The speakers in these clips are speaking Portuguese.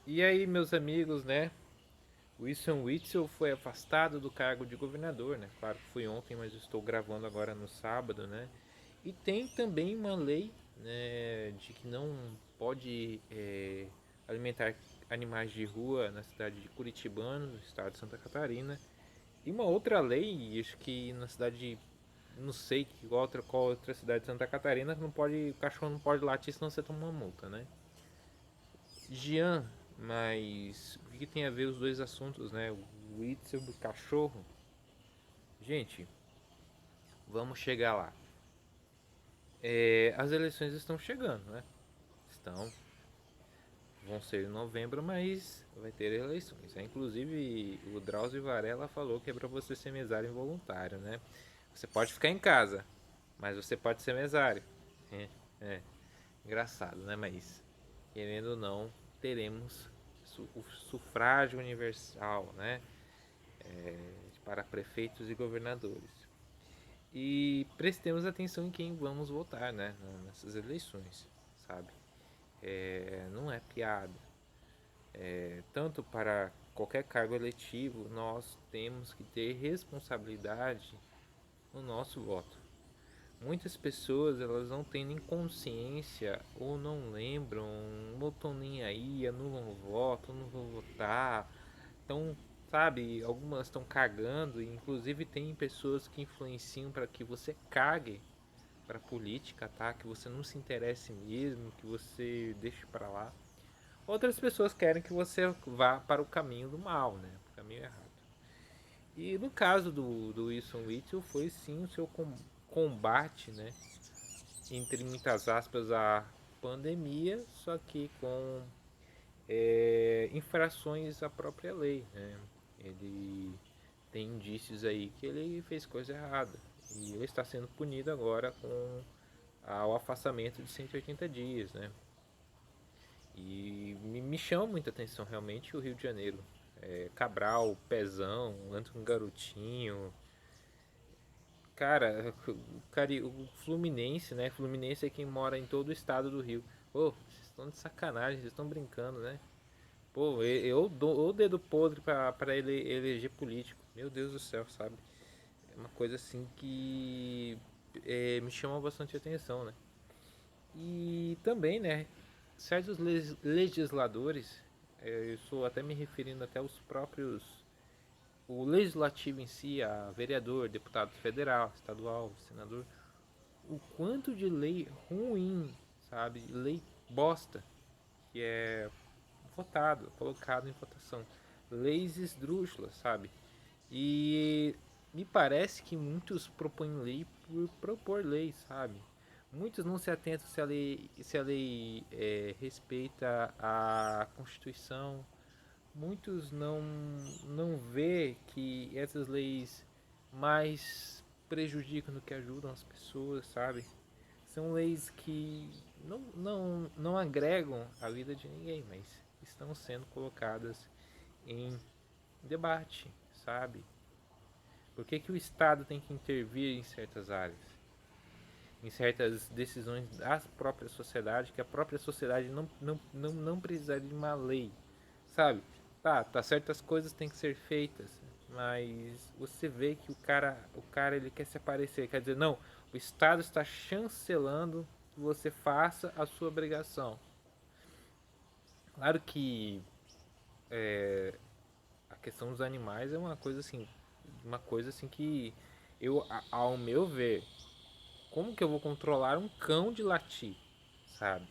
E aí, meus amigos, né? Wilson Witzel foi afastado do cargo de governador, né? Claro que foi ontem, mas eu estou gravando agora no sábado, né? E tem também uma lei, né, de que não pode alimentar animais de rua na cidade de Curitibano, no estado de Santa Catarina. E uma outra lei, acho que na cidade de, não sei qual outra cidade de Santa Catarina, não pode, o cachorro não pode latir, senão você toma uma multa, né? Jean, mas o que tem a ver os dois assuntos, né? O Witzel do cachorro. Gente, vamos chegar lá. As eleições estão chegando, né? Estão, vão ser em novembro, mas vai ter eleições. Inclusive, o Drauzio Varela falou que é para você ser mesário involuntário, né? Você pode ficar em casa, mas você pode ser mesário. É, é. Engraçado, né? Mas, querendo ou não, teremos o sufrágio universal, né? Para prefeitos e governadores. E prestemos atenção em quem vamos votar, né? Nessas eleições, sabe? Não é piada. Tanto para qualquer cargo eletivo, nós temos que ter responsabilidade no nosso voto. Muitas pessoas elas não têm nem consciência ou não lembram, ou estão nem aí, anulam o voto, não vou votar. Então, sabe, algumas estão cagando e inclusive tem pessoas que influenciam para que você cague para política, tá? Que você não se interesse mesmo, que você deixe para lá. Outras pessoas querem que você vá para o caminho do mal, né? O caminho errado. E no caso do Wilson Witzel foi sim o seu combate, né? Entre muitas aspas, a pandemia, só que com infrações à própria lei. Né? Ele tem indícios aí que ele fez coisa errada e ele está sendo punido agora com o afastamento de 180 dias. Né? E me chama muita atenção realmente o Rio de Janeiro. Cabral, Pezão, Antônio Garotinho. O Fluminense, né? Fluminense é quem mora em todo o estado do Rio. Pô, vocês estão de sacanagem, vocês estão brincando, né? Pô, eu dou o dedo podre pra ele eleger político. Meu Deus do céu, sabe? É uma coisa assim que me chama bastante atenção, né? E também, né? Certos legisladores, eu estou até me referindo até aos próprios o legislativo em si, a vereador, deputado federal, estadual, senador, o quanto de lei ruim, sabe? Lei bosta que é votado, colocado em votação. Leis esdrúxulas, sabe? E me parece que muitos propõem lei por propor lei, sabe? Muitos não se atentam se a lei respeita a Constituição. Muitos não vê que essas leis mais prejudicam do que ajudam as pessoas, sabe? São leis que não agregam a vida de ninguém, mas estão sendo colocadas em debate, sabe? Por que o Estado tem que intervir em certas áreas, em certas decisões da própria sociedade, que a própria sociedade não precisaria de uma lei, sabe? Tá, certas coisas têm que ser feitas, mas você vê que o cara ele quer se aparecer, quer dizer, não, o Estado está chancelando que você faça a sua obrigação. Claro que a questão dos animais é uma coisa assim que ao meu ver, como que eu vou controlar um cão de latir, sabe?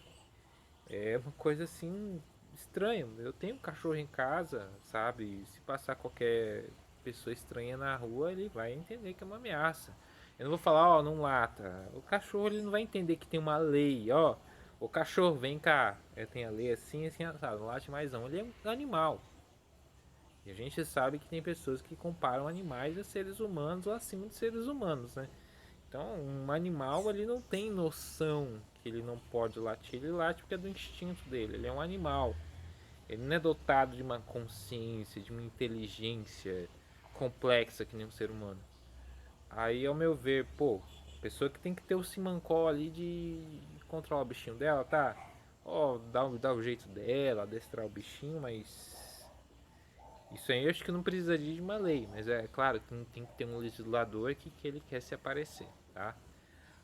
É uma coisa assim estranha. Eu tenho um cachorro em casa, sabe? Se passar qualquer pessoa estranha na rua, ele vai entender que é uma ameaça. Eu não vou falar, ó, não lata. O cachorro ele não vai entender que tem uma lei, ó. O cachorro, vem cá. Tem a lei assim, assim, assado. Não late mais não. Ele é um animal. E a gente sabe que tem pessoas que comparam animais a seres humanos ou acima de seres humanos, né? Então, um animal ele não tem noção que ele não pode latir, ele late porque é do instinto dele, ele é um animal. Ele não é dotado de uma consciência, de uma inteligência complexa que nem um ser humano. Aí, ao meu ver, pô, pessoa que tem que ter o simancol ali de controlar o bichinho dela, tá? Ó, dá o jeito dela, adestrar o bichinho, mas isso aí eu acho que não precisaria de uma lei, mas é claro que não tem que ter um legislador que ele quer se aparecer, tá?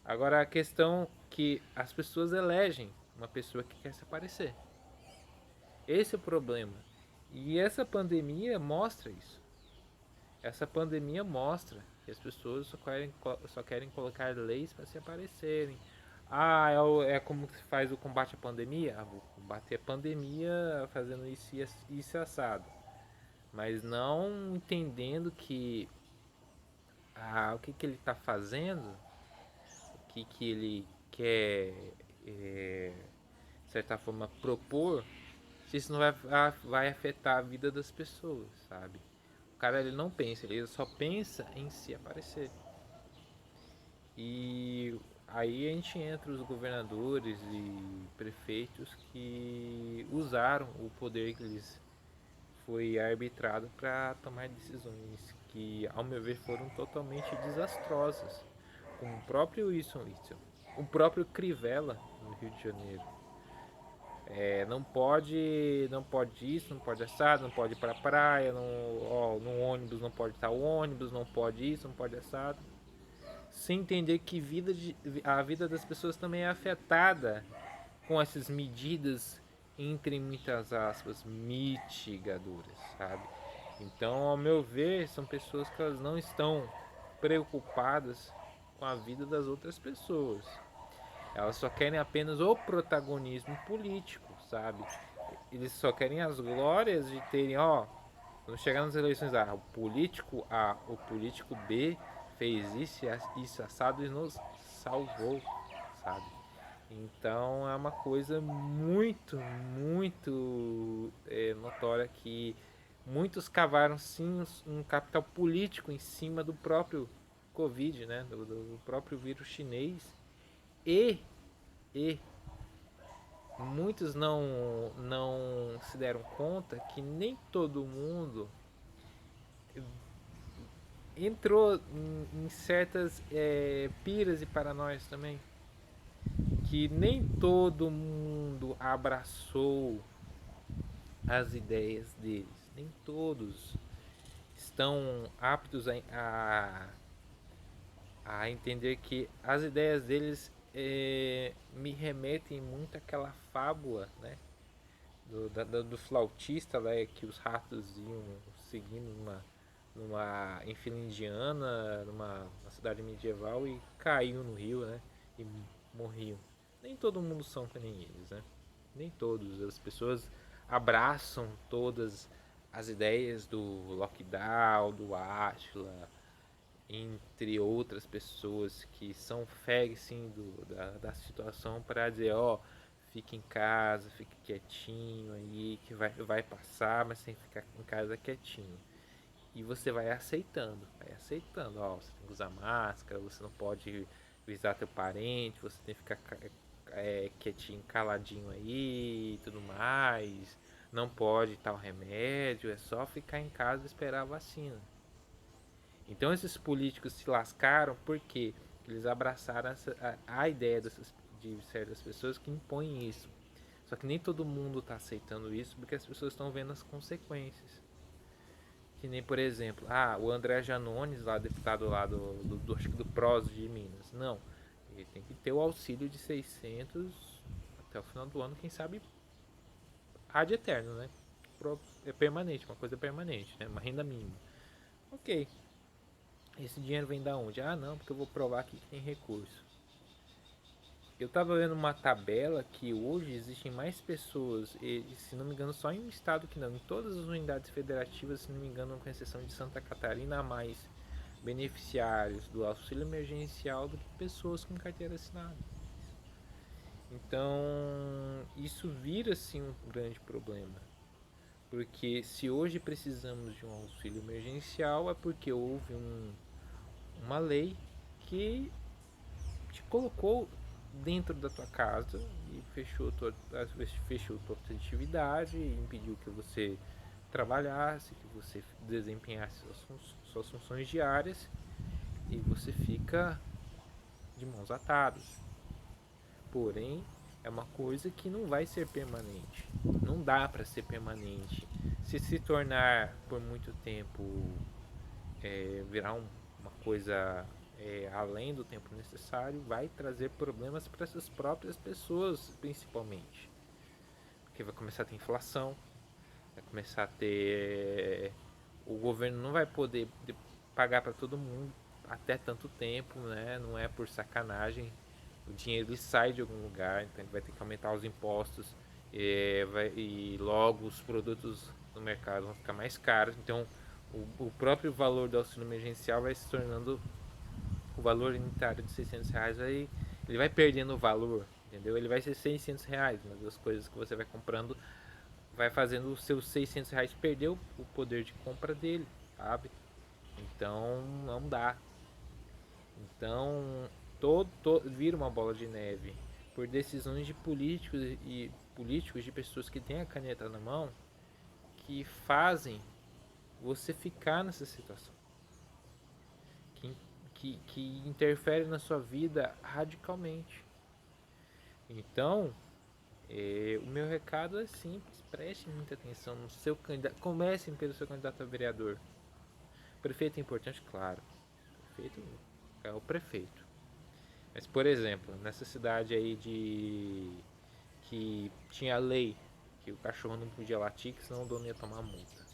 Agora a questão que as pessoas elegem uma pessoa que quer se aparecer. Esse é o problema. E essa pandemia mostra isso. Essa pandemia mostra que as pessoas só querem colocar leis para se aparecerem. Ah, é como se faz o combate à pandemia? Ah, vou combater a pandemia fazendo isso assado. Mas não entendendo que o que ele está fazendo, o que ele quer, de certa forma, propor, se isso não vai afetar a vida das pessoas, sabe? O cara ele não pensa, ele só pensa em se aparecer. E aí a gente entra os governadores e prefeitos que usaram o poder que lhes foi arbitrado para tomar decisões que, ao meu ver, foram totalmente desastrosas. Como o próprio Wilson Witzel, o próprio Crivella no Rio de Janeiro. Não pode isso, não pode assado, não pode ir para a praia, no ônibus não pode estar o ônibus, não pode isso, não pode assado. Sem entender que a vida das pessoas também é afetada com essas medidas, entre muitas aspas, mitigadoras, sabe? Então, ao meu ver, são pessoas que elas não estão preocupadas com a vida das outras pessoas. Elas só querem apenas o protagonismo político, sabe? Eles só querem as glórias de terem, ó, quando chegar nas eleições, o político A, o político B fez isso assado e nos salvou, sabe? Então é uma coisa muito, muito notória que muitos cavaram sim um capital político em cima do próprio Covid, né? Do próprio vírus chinês. E, e muitos não se deram conta que nem todo mundo entrou em certas piras e paranoias também. Que nem todo mundo abraçou as ideias deles. Nem todos estão aptos a entender que as ideias deles me remetem muito àquela fábula, né? Do flautista lá, que os ratos iam seguindo em fila indiana, numa cidade medieval e caiu no rio, né? E morriam. Nem todo mundo são que nem eles, né? Nem todos. As pessoas abraçam todas as ideias do lockdown, do Atila, entre outras pessoas que são fag sim da situação para dizer, ó, fique em casa, fique quietinho aí, que vai passar, mas tem que ficar em casa quietinho. E você vai aceitando, ó, você tem que usar máscara, você não pode visitar teu parente, você tem que ficar quietinho, caladinho aí e tudo mais. Não pode tal remédio, é só ficar em casa e esperar a vacina. Então esses políticos se lascaram porque eles abraçaram a ideia de certas pessoas que impõem isso. Só que nem todo mundo está aceitando isso porque as pessoas estão vendo as consequências. Que nem, por exemplo, o André Janones, lá, deputado lá acho que do PROS de Minas. Não, ele tem que ter o auxílio de 600 até o final do ano, quem sabe ad eterno, né? É permanente, uma coisa permanente, né? Uma renda mínima. Ok, esse dinheiro vem da onde? Não, porque eu vou provar aqui que tem recurso. Eu estava vendo uma tabela que hoje existem mais pessoas, e, se não me engano, só em um estado que não, em todas as unidades federativas, se não me engano, com exceção de Santa Catarina, há mais beneficiários do auxílio emergencial do que pessoas com carteira assinada. Então, isso vira sim um grande problema. Porque se hoje precisamos de um auxílio emergencial é porque houve uma lei que te colocou dentro da tua casa e fechou tua atividade, impediu que você trabalhasse, que você desempenhasse suas funções diárias e você fica de mãos atadas. Porém, é uma coisa que não vai ser permanente. Não dá para ser permanente. Se tornar por muito tempo, virar uma coisa além do tempo necessário, vai trazer problemas para essas próprias pessoas, principalmente. Porque vai começar a ter inflação, vai começar a ter. O governo não vai poder pagar para todo mundo até tanto tempo, né? Não é por sacanagem. O dinheiro ele sai de algum lugar, então ele vai ter que aumentar os impostos e logo os produtos no mercado vão ficar mais caros. Então o próprio valor do auxílio emergencial vai se tornando o valor unitário de R$ 600, ele vai perdendo o valor, entendeu? Ele vai ser R$ 600, mas as coisas que você vai comprando vai fazendo os seus R$ 600 perder o poder de compra dele, sabe? Então não dá. Então vira uma bola de neve por decisões de políticos de pessoas que têm a caneta na mão que fazem você ficar nessa situação, que, que interfere na sua vida radicalmente. Então, o meu recado é simples: preste muita atenção no seu candidato, comecem pelo seu candidato a vereador. O prefeito é importante, claro. O prefeito é o prefeito. Mas, por exemplo, nessa cidade aí que tinha lei que o cachorro não podia latir, que senão o dono ia tomar multa.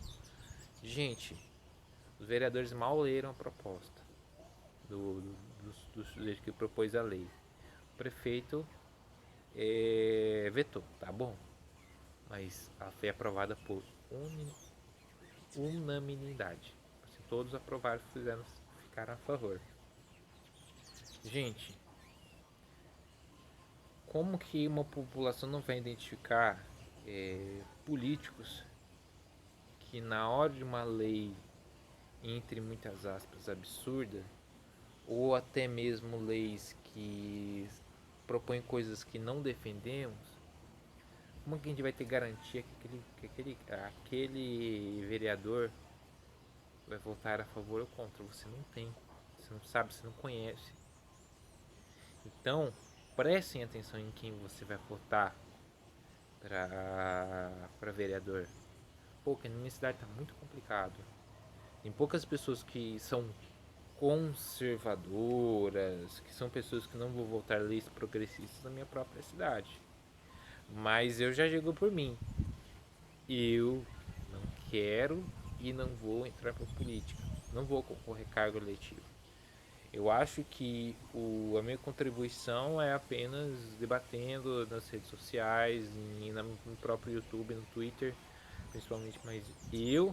Gente, os vereadores mal leram a proposta do sujeito que propôs a lei. O prefeito vetou, tá bom, mas ela foi aprovada por unanimidade. Assim, todos aprovaram, ficaram a favor. Gente, como que uma população não vai identificar políticos que na hora de uma lei, entre muitas aspas, absurda, ou até mesmo leis que propõem coisas que não defendemos, como que a gente vai ter garantia que aquele vereador vai votar a favor ou contra? Você não tem, você não sabe, você não conhece. Então, prestem atenção em quem você vai votar para vereador. Pô, que na minha cidade tá muito complicado. Tem poucas pessoas que são conservadoras, que são pessoas que não vão votar leis progressistas na minha própria cidade. Mas eu já digo por mim, eu não quero e não vou entrar para política, não vou concorrer cargo eletivo. Eu acho que a minha contribuição é apenas debatendo nas redes sociais, no próprio YouTube, no Twitter, principalmente, mas eu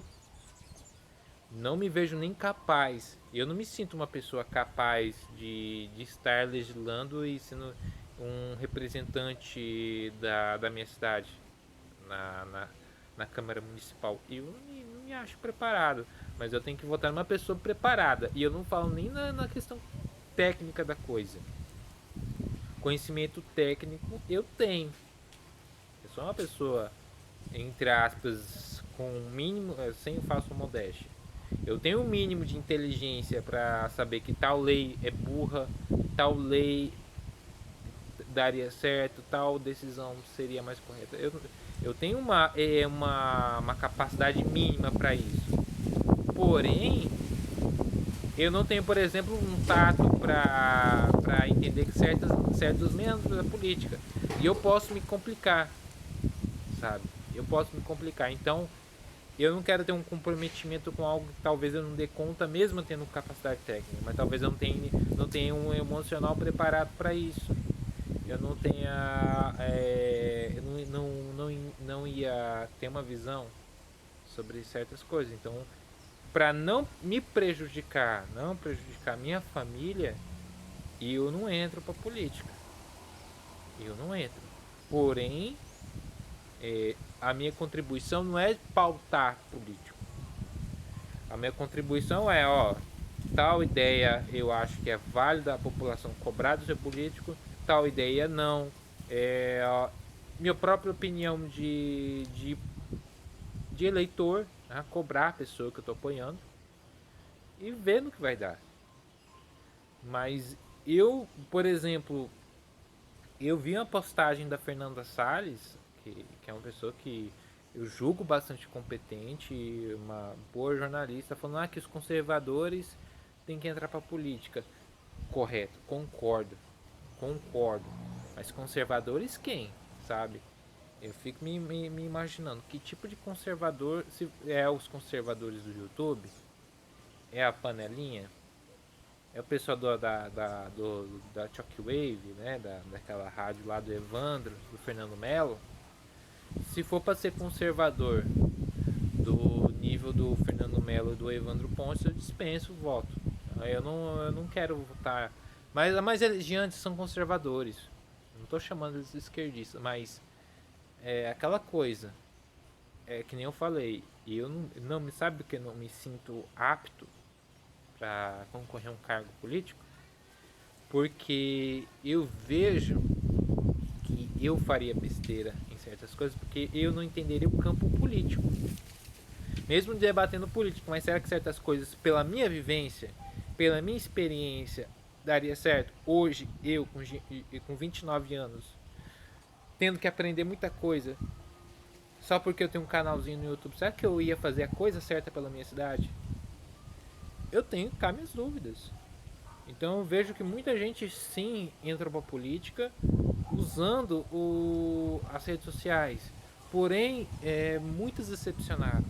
não me vejo nem capaz, eu não me sinto uma pessoa capaz de estar legislando e sendo um representante da minha cidade na, na, na Câmara Municipal. Eu não me acho preparado, mas eu tenho que votar numa pessoa preparada. E eu não falo nem na questão técnica da coisa. Conhecimento técnico eu tenho. Eu sou uma pessoa, entre aspas, com mínimo, sem falsa modéstia. Eu tenho um mínimo de inteligência para saber que tal lei é burra, tal lei daria certo, tal decisão seria mais correta. Eu tenho uma capacidade mínima para isso. Porém, eu não tenho, por exemplo, um tato para entender que certos meandros da política. E eu posso me complicar, sabe? Eu posso me complicar. Então, eu não quero ter um comprometimento com algo que talvez eu não dê conta, mesmo tendo capacidade técnica, mas talvez eu não tenha um emocional preparado para isso. Eu não tenha. Eu não ia ter uma visão sobre certas coisas. Então, para não me prejudicar, não prejudicar minha família, eu não entro para política. Eu não entro. Porém, a minha contribuição não é pautar político. A minha contribuição é, tal ideia eu acho que é válida a população cobrar do seu político, tal ideia não. Minha própria opinião de eleitor, né? Cobrar a pessoa que eu estou apoiando e ver no que vai dar. Mas eu, por exemplo, Eu vi uma postagem da Fernanda Salles, que é uma pessoa que eu julgo bastante competente, uma boa jornalista, falando que os conservadores têm que entrar para a política. Correto, concordo. Mas conservadores quem, sabe? Eu fico me imaginando que tipo de conservador, se é os conservadores do YouTube, é a panelinha, é o pessoal da Shockwave, né? Daquela rádio lá do Evandro, do Fernando Melo. Se for para ser conservador do nível do Fernando Melo e do Evandro Pontes, eu dispenso o voto. Eu não quero votar. Mas a maioria de antes são conservadores. Não estou chamando eles de esquerdistas, mas é aquela coisa. É que nem eu falei. E eu não me sabe porque eu não me sinto apto para concorrer a um cargo político, porque eu vejo que eu faria besteira em certas coisas, porque eu não entenderia o campo político. Mesmo debatendo político, mas será que certas coisas, pela minha vivência, pela minha experiência, daria certo? Hoje, eu com 29 anos, tendo que aprender muita coisa, só porque eu tenho um canalzinho no YouTube, será que eu ia fazer a coisa certa pela minha cidade? Eu tenho cá minhas dúvidas. Então eu vejo que muita gente sim entra para a política usando as redes sociais. Porém, muitos decepcionaram.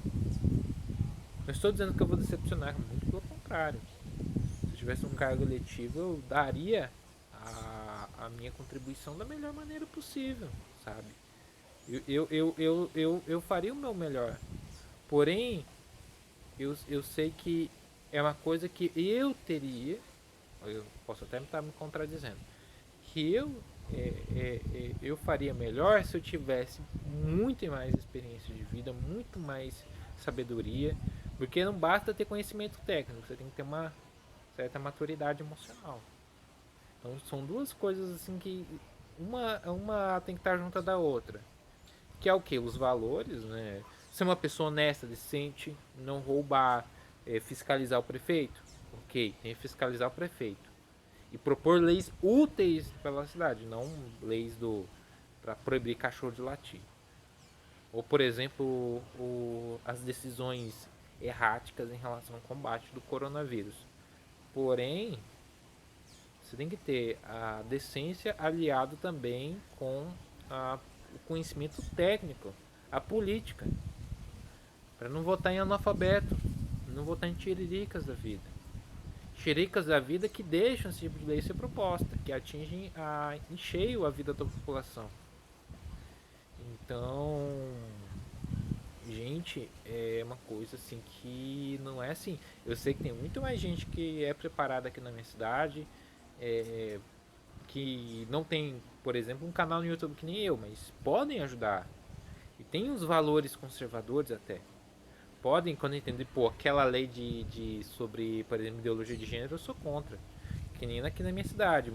Não estou dizendo que eu vou decepcionar, muito pelo contrário. Se eu tivesse um cargo eletivo, eu daria a minha contribuição da melhor maneira possível, sabe? Eu faria o meu melhor. Porém, eu sei que é uma coisa que eu teria, eu posso até estar me contradizendo, que eu faria melhor se eu tivesse muito mais experiência de vida, muito mais sabedoria, porque não basta ter conhecimento técnico, você tem que ter uma certa maturidade emocional. Então são duas coisas assim que uma tem que estar junto da outra, que é o que? Os valores, né? Ser uma pessoa honesta, decente, não roubar, fiscalizar o prefeito, ok, tem que fiscalizar o prefeito e propor leis úteis pela cidade, não leis para proibir cachorro de latir. Ou, por exemplo, as decisões erráticas em relação ao combate do coronavírus. Porém, você tem que ter a decência aliado também com o conhecimento técnico, a política, para não votar em analfabeto, não votar em tiriricas da vida. Tiriricas da vida que deixam esse tipo de lei ser proposta, que atingem em cheio a vida da população. Então, gente, é uma coisa assim que não é assim. Eu sei que tem muito mais gente que é preparada aqui na minha cidade, é, que não tem, por exemplo, um canal no YouTube que nem eu, mas podem ajudar. E tem os valores conservadores até. Podem, quando entender, pô, aquela lei sobre, por exemplo, ideologia de gênero, eu sou contra. Que nem aqui na minha cidade.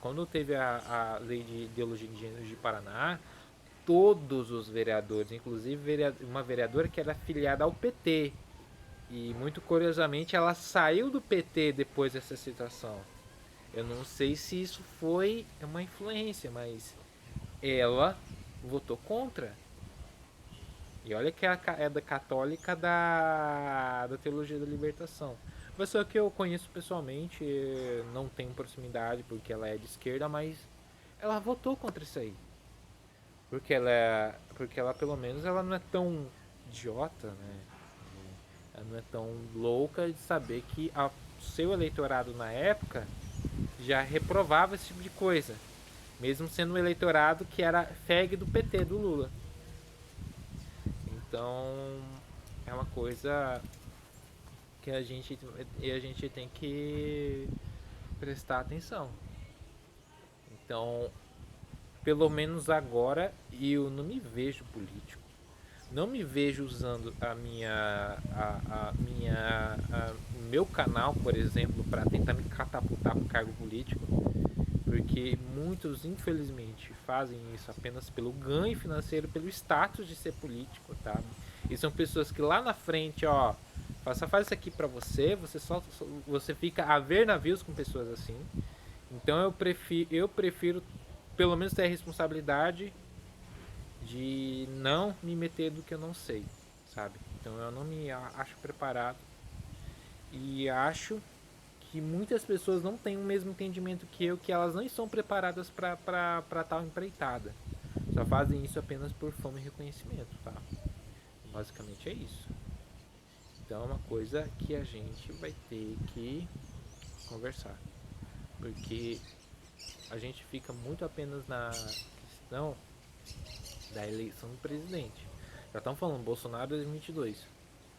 Quando teve a lei de ideologia de gênero de Paraná, todos os vereadores, inclusive uma vereadora que era afiliada ao PT. E muito curiosamente ela saiu do PT depois dessa situação. Eu não sei se isso foi uma influência, mas ela votou contra. E olha que ela é da católica da teologia da libertação. Pessoa que eu conheço pessoalmente, não tenho proximidade porque ela é de esquerda, mas ela votou contra isso aí. Porque ela pelo menos ela não é tão idiota, né? Ela não é tão louca de saber que o seu eleitorado na época já reprovava esse tipo de coisa. Mesmo sendo um eleitorado que era FEG do PT, do Lula. Então é uma coisa que a gente tem que prestar atenção. Então, pelo menos agora eu não me vejo político. Não me vejo usando o meu canal, por exemplo, para tentar me catapultar para o cargo político, porque muitos, infelizmente, fazem isso apenas pelo ganho financeiro, pelo status de ser político, tá? E são pessoas que lá na frente, ó, faz isso aqui para você fica a ver navios com pessoas assim. Então eu prefiro pelo menos ter a responsabilidade de não me meter do que eu não sei, sabe? Então eu não me acho preparado e acho que muitas pessoas não têm o mesmo entendimento que eu, que elas não estão preparadas para tal empreitada. Só fazem isso apenas por fome e reconhecimento, tá? Basicamente é isso. Então é uma coisa que a gente vai ter que conversar. Porque a gente fica muito apenas na questão da eleição do presidente. Já estão falando Bolsonaro 2022.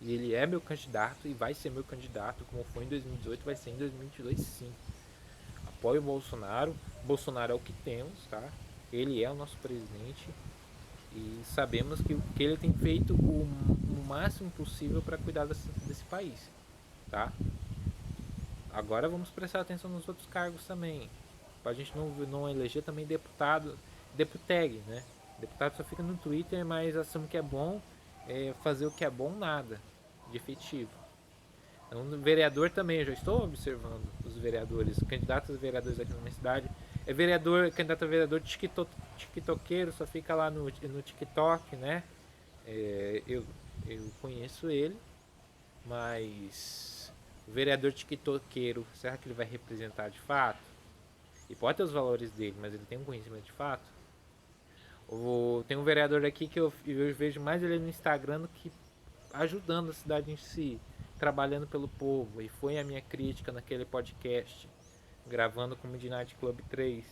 E ele é meu candidato e vai ser meu candidato, como foi em 2018, vai ser em 2022 sim. Apoio o Bolsonaro. Bolsonaro é o que temos, tá? Ele é o nosso presidente e sabemos que ele tem feito o máximo possível para cuidar desse país, tá? Agora vamos prestar atenção nos outros cargos também. Pra gente não eleger também deputado, deputeg, né? Deputado só fica no Twitter, mas assume que é bom, fazer o que é bom nada de efetivo. Então, no vereador também, eu já estou observando os vereadores, candidatos a vereadores aqui na minha cidade. É vereador, candidato a vereador tiktokeiro, só fica lá no TikTok, né? Eu conheço ele, mas o vereador tiktokeiro, será que ele vai representar de fato? E pode ter os valores dele, mas ele tem um conhecimento de fato? Tem um vereador aqui que eu vejo mais ele no Instagram do que ajudando a cidade em si, trabalhando pelo povo. E foi a minha crítica naquele podcast, gravando com o Midnight Club 3.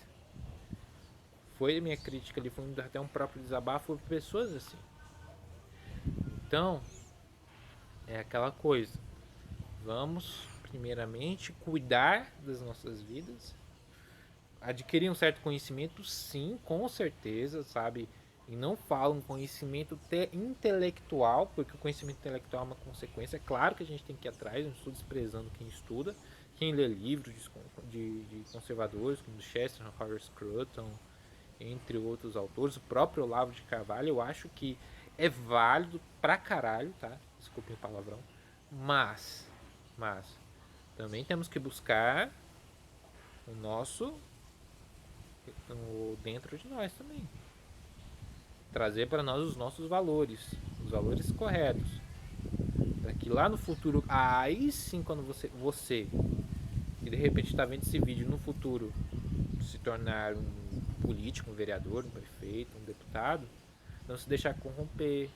Foi a minha crítica ali, foi até um próprio desabafo por pessoas assim. Então, é aquela coisa. Vamos, primeiramente, cuidar das nossas vidas. Adquirir um certo conhecimento, sim, com certeza, sabe? E não falo um conhecimento intelectual, porque o conhecimento intelectual é uma consequência. É claro que a gente tem que ir atrás, não estou desprezando quem estuda, quem lê livros de conservadores, como Chester, Horace Scruton, entre outros autores, o próprio Olavo de Carvalho, eu acho que é válido pra caralho, tá? Desculpe o palavrão. Mas, também temos que buscar o nosso dentro de nós também. Trazer para nós os nossos valores, os valores corretos. Para que lá no futuro, aí sim, quando você que de repente está vendo esse vídeo no futuro se tornar um político, um vereador, um prefeito, um deputado, não se deixar corromper,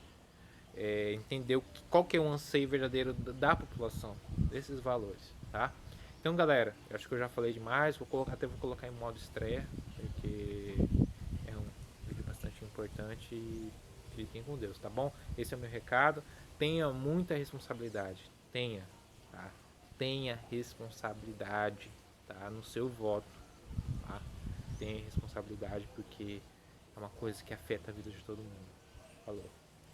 entender qual que é o anseio verdadeiro da população, desses valores, tá? Então, galera, eu acho que eu já falei demais, até vou colocar em modo estreia, porque é um vídeo bastante importante e fiquem com Deus, tá bom? Esse é o meu recado. Tenha muita responsabilidade, tá? Tenha responsabilidade, tá? No seu voto, tá? Tenha responsabilidade porque é uma coisa que afeta a vida de todo mundo. Falou.